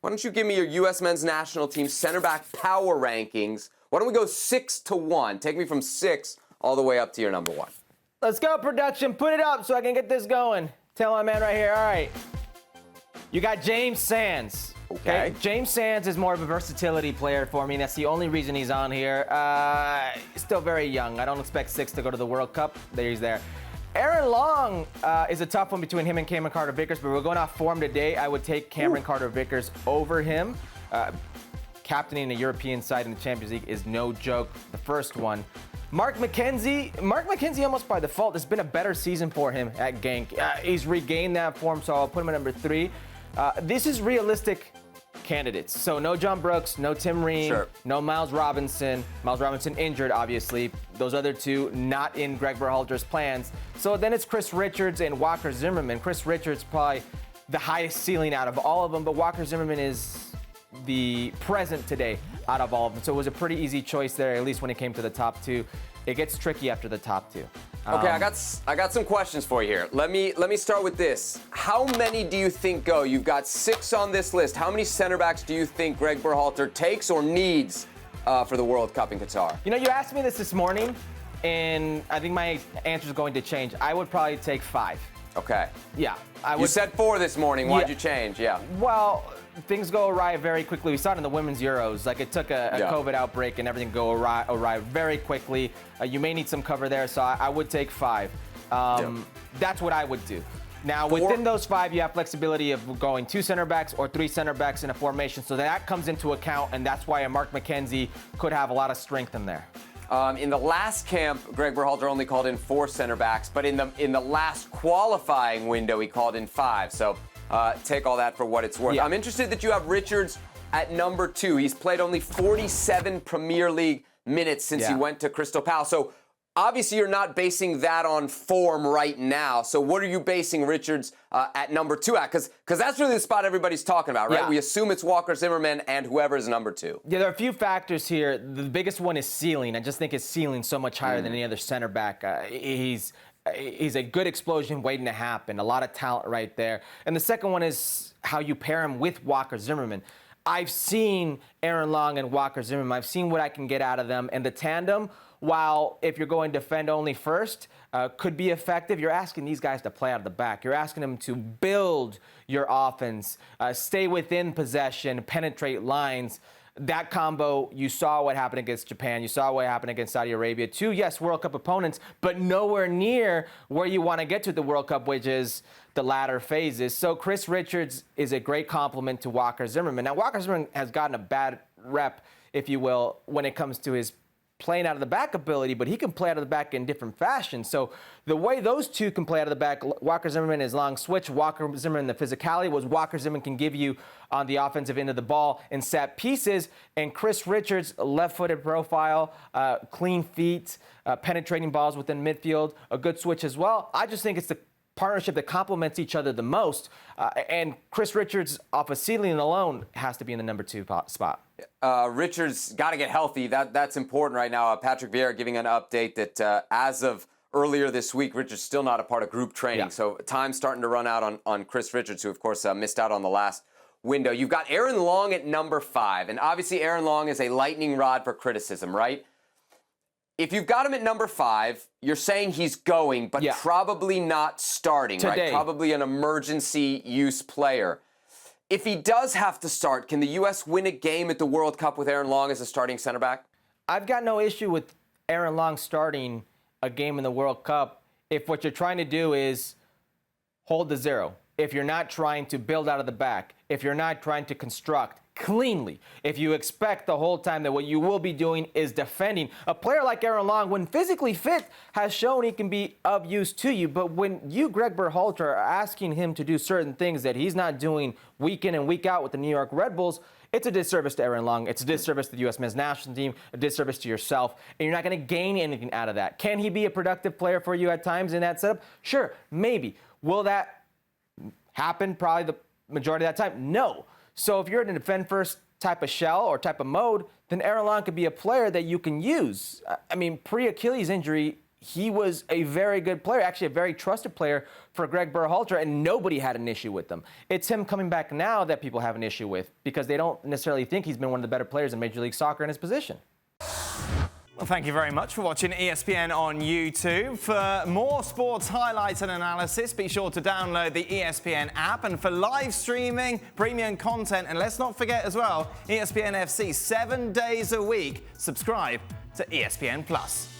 Why don't you give me your U.S. men's national team center back power rankings? Why don't we go 6 to 1? Take me from 6 all the way up to your number 1. Let's go, production. Put it up so I can get this going. Tell my man right here. All right. You got James Sands. Okay. James Sands is more of a versatility player for me, and that's the only reason he's on here. Still very young. I don't expect 6 to go to the World Cup. There he's there. Aaron Long is a tough one between him and Cameron Carter-Vickers, but we're going off form today. I would take Cameron Carter-Vickers over him. Captaining a European side in the Champions League is no joke. The first one. Mark McKenzie almost by default. It's been a better season for him at Genk. He's regained that form, so I'll put him at number 3. This is realistic candidates. So no John Brooks, no Tim Ream, no Miles Robinson. Miles Robinson injured, obviously. Those other two not in Greg Berhalter's plans. So then it's Chris Richards and Walker Zimmerman. Chris Richards probably the highest ceiling out of all of them, but Walker Zimmerman is the present today out of all of them. So it was a pretty easy choice there, at least when it came to the top 2. It gets tricky after the top 2. Okay, I got some questions for you here. Let me start with this. How many do you think go? You've got 6 on this list. How many center backs do you think Greg Berhalter takes or needs for the World Cup in Qatar? You know, you asked me this morning, and I think my answer is going to change. I would probably take 5. Okay. Yeah. You said 4 this morning. Why'd you change? Yeah. Well, things go awry very quickly. We saw it in the Women's Euros. Like, it took a COVID outbreak and everything go awry very quickly. You may need some cover there, so I would take 5. That's what I would do. Now, within those 5, you have flexibility of going 2 center backs or 3 center backs in a formation, so that comes into account, and that's why a Mark McKenzie could have a lot of strength in there. In the last camp, Greg Berhalter only called in 4 center backs, but in the last qualifying window, he called in 5. So take all that for what it's worth. Yeah. I'm interested that you have Richards at number 2. He's played only 47 Premier League minutes since he went to Crystal Palace. So obviously you're not basing that on form right now. So what are you basing Richards at number 2 at? Because that's really the spot everybody's talking about, right? Yeah. We assume it's Walker Zimmerman and whoever is number 2. Yeah, there are a few factors here. The biggest one is ceiling. I just think his ceiling's so much higher than any other center back. He's a good explosion waiting to happen. A lot of talent right there. And the second one is how you pair him with Walker Zimmerman. I've seen Aaron Long and Walker Zimmerman. I've seen what I can get out of them. And the tandem, while if you're going defend only first, could be effective, you're asking these guys to play out of the back. You're asking them to build your offense, stay within possession, penetrate lines. That combo, you saw what happened against Japan. You saw what happened against Saudi Arabia. 2, yes, World Cup opponents, but nowhere near where you want to get to the World Cup, which is the latter phases. So Chris Richards is a great compliment to Walker Zimmerman. Now, Walker Zimmerman has gotten a bad rep, if you will, when it comes to his playing out of the back ability, but he can play out of the back in different fashions. So the way those two can play out of the back, Walker Zimmerman is long switch. Walker Zimmerman, the physicality was Walker Zimmerman can give you on the offensive end of the ball in set pieces. And Chris Richards, left-footed profile, clean feet, penetrating balls within midfield, a good switch as well. I just think it's the partnership that complements each other the most. And Chris Richards, off a ceiling alone, has to be in the number 2 spot. Richards got to get healthy. That's important right now. Patrick Vieira giving an update that as of earlier this week, Richards still not a part of group training. Yeah. So time's starting to run out on Chris Richards, who, of course, missed out on the last window. You've got Aaron Long at number 5. And obviously, Aaron Long is a lightning rod for criticism, right? If you've got him at number 5, you're saying he's going, but probably not starting, today, right? Probably an emergency use player. If he does have to start, can the U.S. win a game at the World Cup with Aaron Long as a starting center back? I've got no issue with Aaron Long starting a game in the World Cup if what you're trying to do is hold the 0. If you're not trying to build out of the back, if you're not trying to construct cleanly, if you expect the whole time that what you will be doing is defending. A player like Aaron Long, when physically fit, has shown he can be of use to you. But when you, Greg Berhalter, are asking him to do certain things that he's not doing week in and week out with the New York Red Bulls, it's a disservice to Aaron Long. It's a disservice to the U.S. men's national team, a disservice to yourself, and you're not going to gain anything out of that. Can he be a productive player for you at times in that setup? Sure, maybe. Will that happen probably the majority of that time? No. So if you're in a defend-first type of shell or type of mode, then Aaron Long could be a player that you can use. I mean, pre-Achilles injury, he was a very good player, actually a very trusted player for Greg Berhalter, and nobody had an issue with him. It's him coming back now that people have an issue with because they don't necessarily think he's been one of the better players in Major League Soccer in his position. Well, thank you very much for watching ESPN on YouTube. For more sports highlights and analysis, be sure to download the ESPN app. And for live streaming, premium content, and let's not forget as well, ESPN FC 7 days a week. Subscribe to ESPN+.